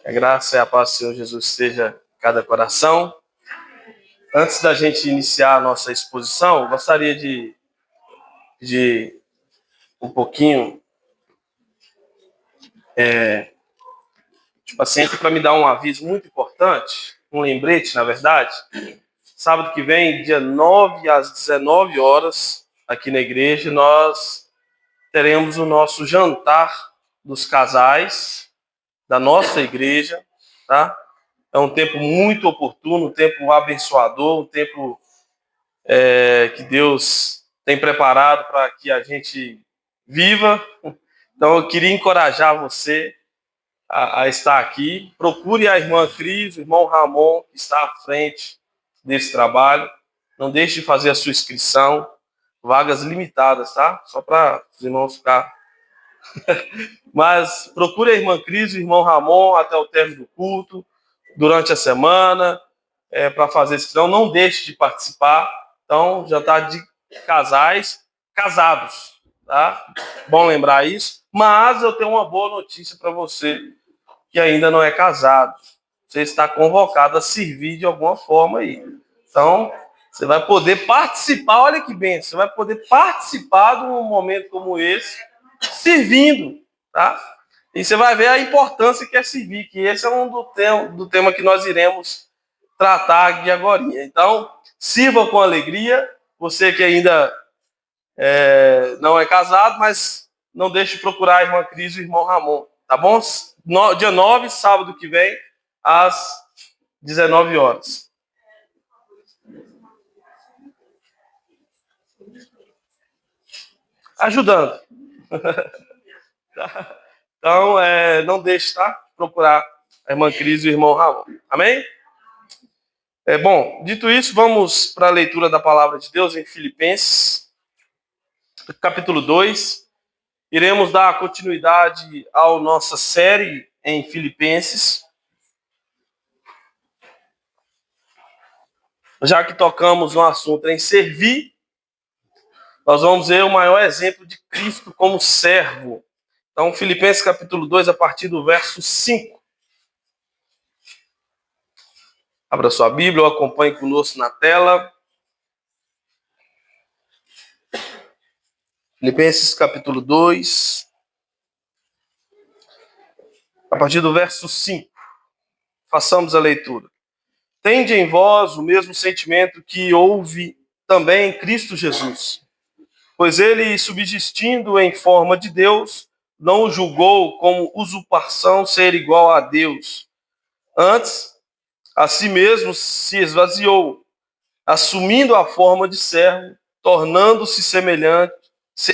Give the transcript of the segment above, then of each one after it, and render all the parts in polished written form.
A graça e a paz do Senhor Jesus esteja em cada coração. Antes da gente iniciar a nossa exposição, gostaria de pedir um pouquinho de paciência para me dar um aviso muito importante, um lembrete, na verdade. Sábado que vem, dia 9 às 19 horas, aqui na igreja, nós teremos o nosso jantar dos casais da nossa igreja, tá? É um tempo muito oportuno, um tempo abençoador, um tempo que Deus tem preparado para que a gente viva. Então eu queria encorajar você a estar aqui. Procure a irmã Cris, o irmão Ramon, que está à frente desse trabalho. Não deixe de fazer a sua inscrição. Vagas limitadas, tá? Só para os irmãos ficar. Mas procure a irmã Cris e o irmão Ramon até o término do culto, durante a semana, para fazer inscrição. Não deixe de participar. Então, jantar de casais casados, tá? Bom lembrar isso. Mas eu tenho uma boa notícia para você que ainda não é casado. Você está convocado a servir de alguma forma aí. Então, você vai poder participar, olha que bem, você vai poder participar de um momento como esse, servindo, tá? E você vai ver a importância que é servir, que esse é do tema que nós iremos tratar aqui agora. Então, sirva com alegria, você que ainda não é casado, mas não deixe de procurar a irmã Cris e o irmão Ramon, tá bom? Dia 9, sábado que vem, às 19 horas. Ajudando. Então, não deixe, tá? Procurar a irmã Cris e o irmão Ramon. Amém? Bom, dito isso, vamos para a leitura da palavra de Deus em Filipenses, capítulo 2. Iremos dar continuidade à nossa série em Filipenses. Já que tocamos no assunto em servir, nós vamos ver o maior exemplo de Cristo como servo. Então, Filipenses capítulo 2, a partir do verso 5. Abra sua Bíblia ou acompanhe conosco na tela. Filipenses capítulo 2, a partir do verso 5. Façamos a leitura. Tende em vós o mesmo sentimento que houve também em Cristo Jesus. Pois ele, subsistindo em forma de Deus, não julgou como usurpação ser igual a Deus. Antes, a si mesmo se esvaziou, assumindo a forma de servo, tornando-se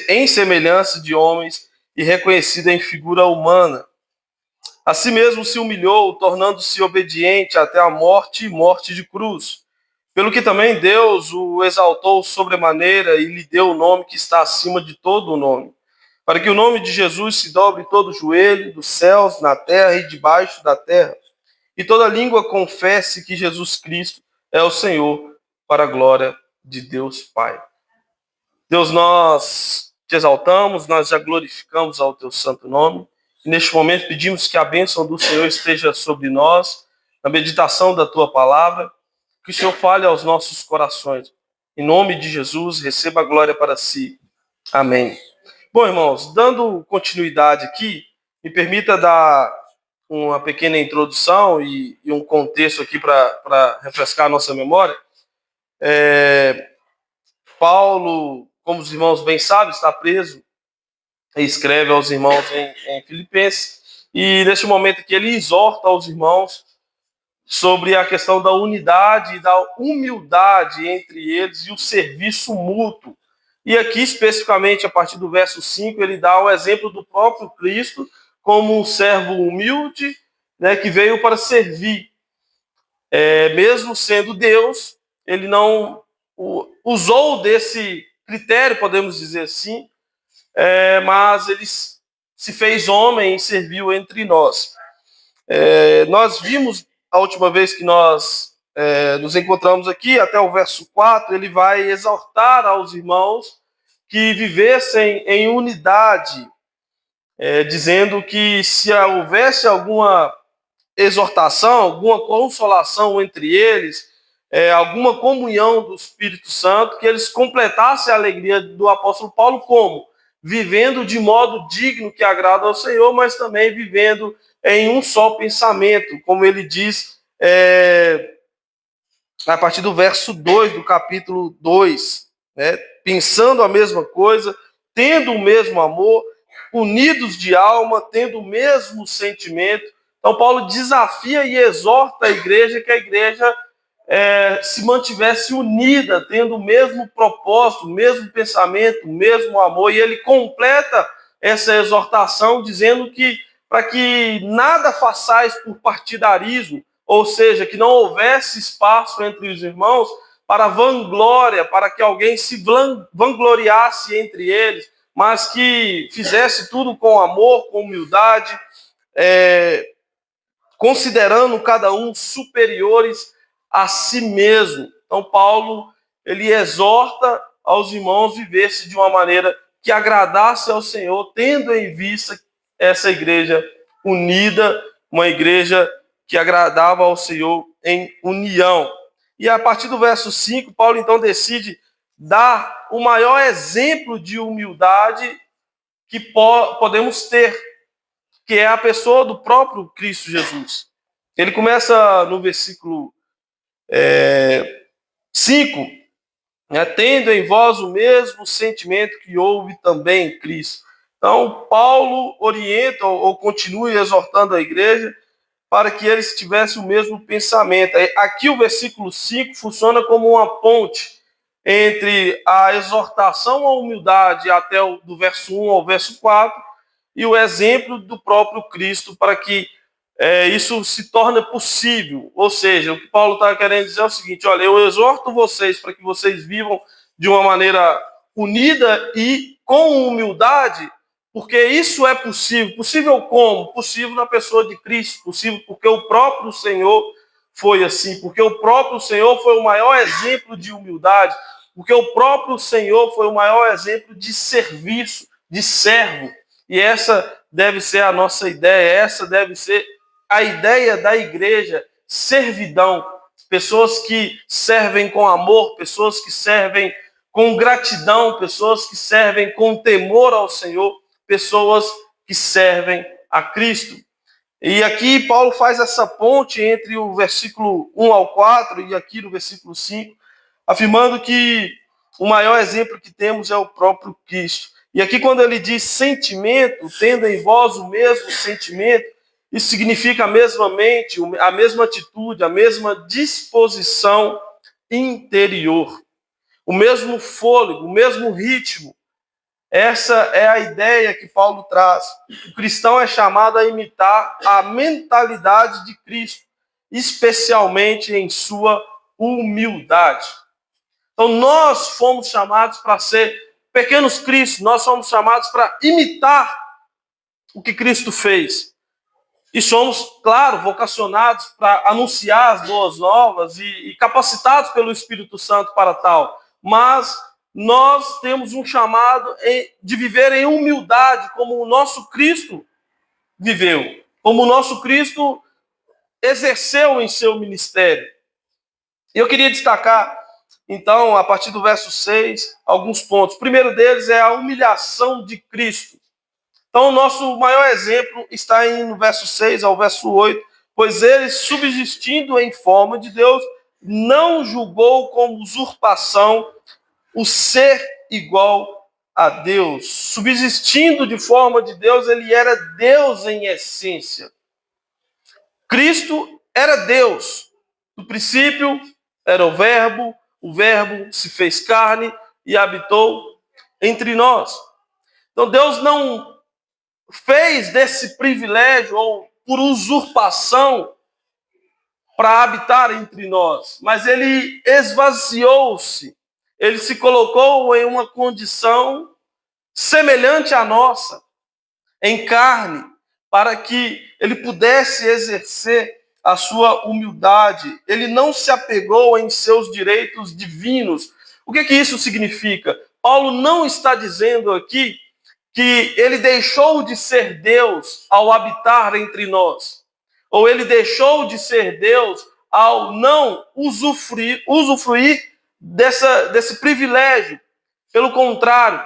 em semelhança de homens e reconhecido em figura humana. A si mesmo se humilhou, tornando-se obediente até a morte e morte de cruz. Pelo que também Deus o exaltou sobremaneira e lhe deu o nome que está acima de todo o nome, para que o nome de Jesus se dobre todo o joelho, dos céus, na terra e debaixo da terra, e toda língua confesse que Jesus Cristo é o Senhor, para a glória de Deus Pai. Deus, nós te exaltamos, nós já glorificamos ao teu santo nome, e neste momento pedimos que a bênção do Senhor esteja sobre nós, na meditação da tua palavra, que o Senhor fale aos nossos corações. Em nome de Jesus, receba a glória para si. Amém. Bom, irmãos, dando continuidade aqui, me permita dar uma pequena introdução e um contexto aqui para refrescar a nossa memória. Paulo, como os irmãos bem sabem, está preso e escreve aos irmãos em Filipenses. E neste momento aqui ele exorta aos irmãos sobre a questão da unidade e da humildade entre eles e o serviço mútuo. E aqui, especificamente, a partir do verso 5, ele dá o exemplo do próprio Cristo como um servo humilde, né, que veio para servir. Mesmo sendo Deus, ele não usou desse critério, podemos dizer assim, mas ele se fez homem e serviu entre nós. Nós vimos a última vez que nós nos encontramos aqui, até o verso 4, ele vai exortar aos irmãos que vivessem em unidade dizendo que se houvesse alguma exortação, alguma consolação entre eles, alguma comunhão do Espírito Santo, que eles completassem a alegria do apóstolo Paulo como? Vivendo de modo digno que agrada ao Senhor, mas também vivendo em um só pensamento, como ele diz a partir do verso 2 do capítulo 2, né? Pensando a mesma coisa, tendo o mesmo amor, unidos de alma, tendo o mesmo sentimento. Então, Paulo desafia e exorta a igreja que a igreja se mantivesse unida, tendo o mesmo propósito, o mesmo pensamento, o mesmo amor, e ele completa essa exortação dizendo que para que nada façais por partidarismo, ou seja, que não houvesse espaço entre os irmãos para vanglória, para que alguém se vangloriasse entre eles, mas que fizesse tudo com amor, com humildade, considerando cada um superiores a si mesmo. Então, Paulo, ele exorta aos irmãos viver-se de uma maneira que agradasse ao Senhor, tendo em vista essa igreja unida, uma igreja que agradava ao Senhor em união. E a partir do verso 5, Paulo então decide dar o maior exemplo de humildade que podemos ter, que é a pessoa do próprio Cristo Jesus. Ele começa no versículo 5, né, tendo em vós o mesmo sentimento que houve também em Cristo. Então, Paulo orienta ou continua exortando a igreja para que eles tivessem o mesmo pensamento. Aqui o versículo 5 funciona como uma ponte entre a exortação à humildade até do verso 1 ao verso 4 e o exemplo do próprio Cristo para que isso se torne possível. Ou seja, o que Paulo está querendo dizer é o seguinte: olha, eu exorto vocês para que vocês vivam de uma maneira unida e com humildade, porque isso é possível. Possível como? Possível na pessoa de Cristo, possível porque o próprio Senhor foi assim, porque o próprio Senhor foi o maior exemplo de humildade, porque o próprio Senhor foi o maior exemplo de serviço, de servo. E essa deve ser a nossa ideia, essa deve ser a ideia da igreja: servidão. Pessoas que servem com amor, pessoas que servem com gratidão, pessoas que servem com temor ao Senhor, pessoas que servem a Cristo. E aqui Paulo faz essa ponte entre o versículo 1 ao 4 e aqui no versículo 5, afirmando que o maior exemplo que temos é o próprio Cristo. E aqui quando ele diz sentimento, tendo em vós o mesmo sentimento, isso significa a mesma mente, a mesma atitude, a mesma disposição interior, o mesmo fôlego, o mesmo ritmo. Essa é a ideia que Paulo traz. O cristão é chamado a imitar a mentalidade de Cristo, especialmente em sua humildade. Então, nós fomos chamados para ser pequenos Cristos, nós somos chamados para imitar o que Cristo fez. E somos, claro, vocacionados para anunciar as boas novas e capacitados pelo Espírito Santo para tal. Mas nós temos um chamado de viver em humildade, como o nosso Cristo viveu, como o nosso Cristo exerceu em seu ministério. E eu queria destacar, então, a partir do verso 6, alguns pontos. O primeiro deles é a humilhação de Cristo. Então, o nosso maior exemplo está no verso 6 ao verso 8, pois ele, subsistindo em forma de Deus, não julgou como usurpação o ser igual a Deus. Subsistindo de forma de Deus, ele era Deus em essência. Cristo era Deus. No princípio era o Verbo se fez carne e habitou entre nós. Então, Deus não fez desse privilégio ou por usurpação para habitar entre nós, mas ele esvaziou-se, ele se colocou em uma condição semelhante à nossa, em carne, para que ele pudesse exercer a sua humildade. Ele não se apegou em seus direitos divinos. O que isso significa? Paulo não está dizendo aqui que ele deixou de ser Deus ao habitar entre nós, ou ele deixou de ser Deus ao não usufruir desse privilégio. Pelo contrário,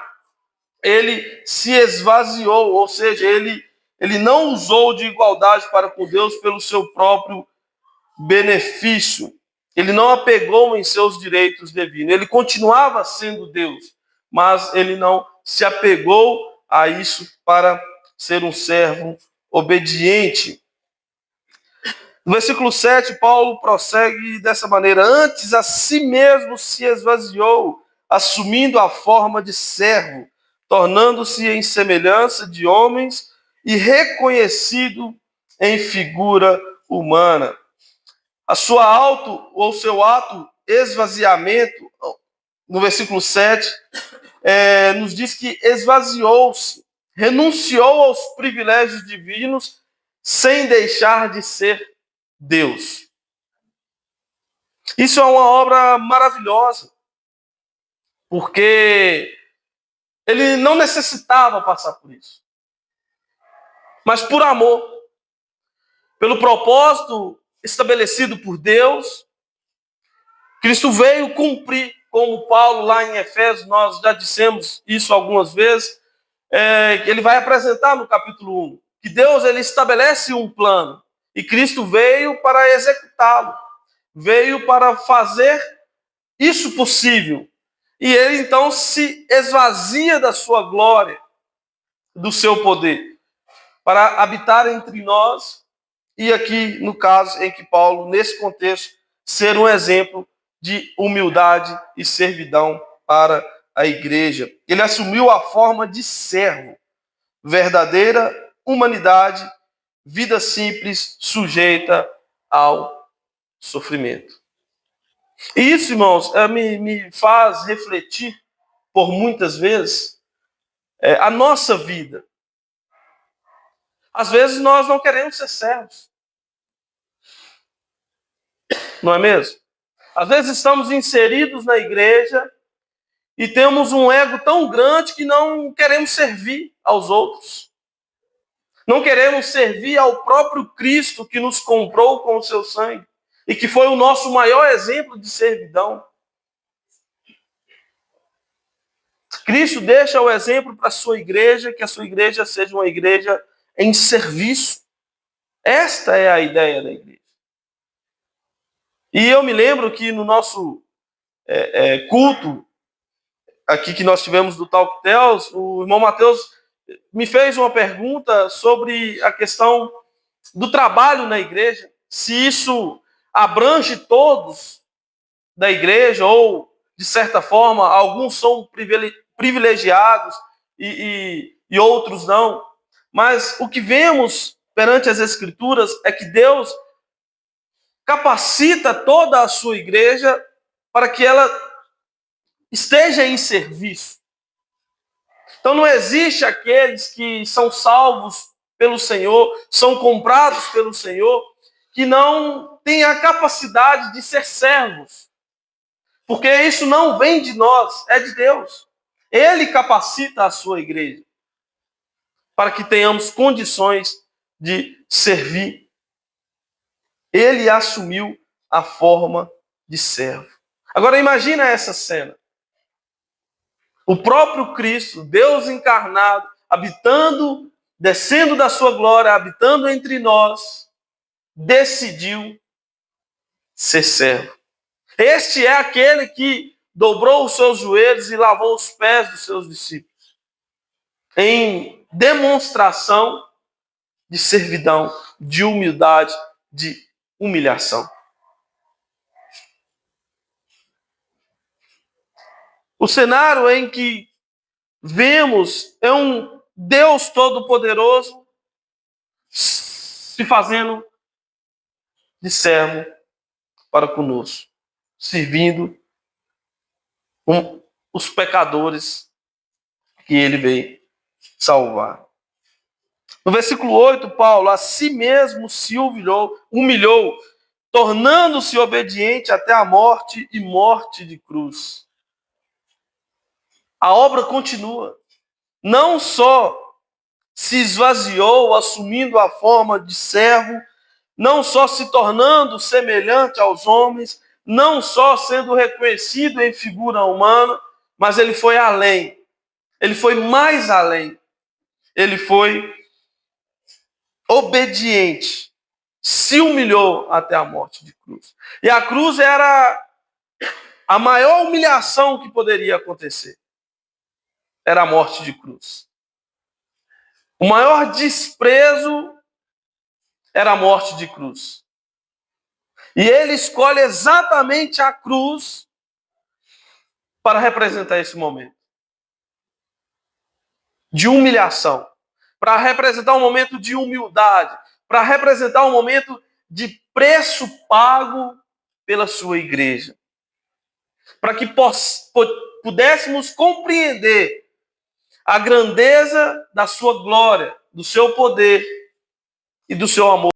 ele se esvaziou, ou seja, ele não usou de igualdade para com Deus pelo seu próprio benefício. Ele não apegou em seus direitos divinos. Ele continuava sendo Deus, mas ele não se apegou a isso para ser um servo obediente. No versículo 7, Paulo prossegue dessa maneira: antes a si mesmo se esvaziou, assumindo a forma de servo, tornando-se em semelhança de homens e reconhecido em figura humana. A sua ou seu ato esvaziamento, no versículo 7, nos diz que esvaziou-se, renunciou aos privilégios divinos sem deixar de ser Deus. Isso é uma obra maravilhosa, porque ele não necessitava passar por isso. Mas por amor, pelo propósito estabelecido por Deus, Cristo veio cumprir, como Paulo lá em Efésios, nós já dissemos isso algumas vezes, ele vai apresentar no capítulo 1, que Deus ele estabelece um plano, e Cristo veio para executá-lo, veio para fazer isso possível. E ele então se esvazia da sua glória, do seu poder, para habitar entre nós, e aqui no caso em que Paulo, nesse contexto, ser um exemplo de humildade e servidão para a igreja. Ele assumiu a forma de servo, verdadeira humanidade, vida simples, sujeita ao sofrimento. E isso, irmãos, me faz refletir por muitas vezes a nossa vida. Às vezes nós não queremos ser servos, não é mesmo? Às vezes estamos inseridos na igreja e temos um ego tão grande que não queremos servir aos outros. Não queremos servir ao próprio Cristo que nos comprou com o seu sangue e que foi o nosso maior exemplo de servidão. Cristo deixa o exemplo para a sua igreja, que a sua igreja seja uma igreja em serviço. Esta é a ideia da igreja. E eu me lembro que no nosso culto, aqui que nós tivemos do Talk Tales, o irmão Mateus me fez uma pergunta sobre a questão do trabalho na igreja, se isso abrange todos da igreja, ou, de certa forma, alguns são privilegiados e outros não. Mas o que vemos perante as Escrituras é que Deus capacita toda a sua igreja para que ela esteja em serviço. Então não existe aqueles que são salvos pelo Senhor, são comprados pelo Senhor, que não têm a capacidade de ser servos. Porque isso não vem de nós, é de Deus. Ele capacita a sua igreja para que tenhamos condições de servir. Ele assumiu a forma de servo. Agora imagina essa cena. O próprio Cristo, Deus encarnado, habitando, descendo da sua glória, habitando entre nós, decidiu ser servo. Este é aquele que dobrou os seus joelhos e lavou os pés dos seus discípulos, em demonstração de servidão, de humildade, de humilhação. O cenário em que vemos é um Deus Todo-Poderoso se fazendo de servo para conosco, servindo os pecadores que ele veio salvar. No versículo 8, Paulo, a si mesmo se humilhou, tornando-se obediente até a morte e morte de cruz. A obra continua. não só se esvaziou, assumindo a forma de servo, não só se tornando semelhante aos homens, não só sendo reconhecido em figura humana, mas ele foi além. Ele foi mais além. Ele foi obediente. Se humilhou até a morte de cruz. E a cruz era a maior humilhação que poderia acontecer. Era a morte de cruz. O maior desprezo era a morte de cruz. E ele escolhe exatamente a cruz para representar esse momento de humilhação, para representar um momento de humildade, para representar um momento de preço pago pela sua igreja, para que pudéssemos compreender a grandeza da sua glória, do seu poder e do seu amor.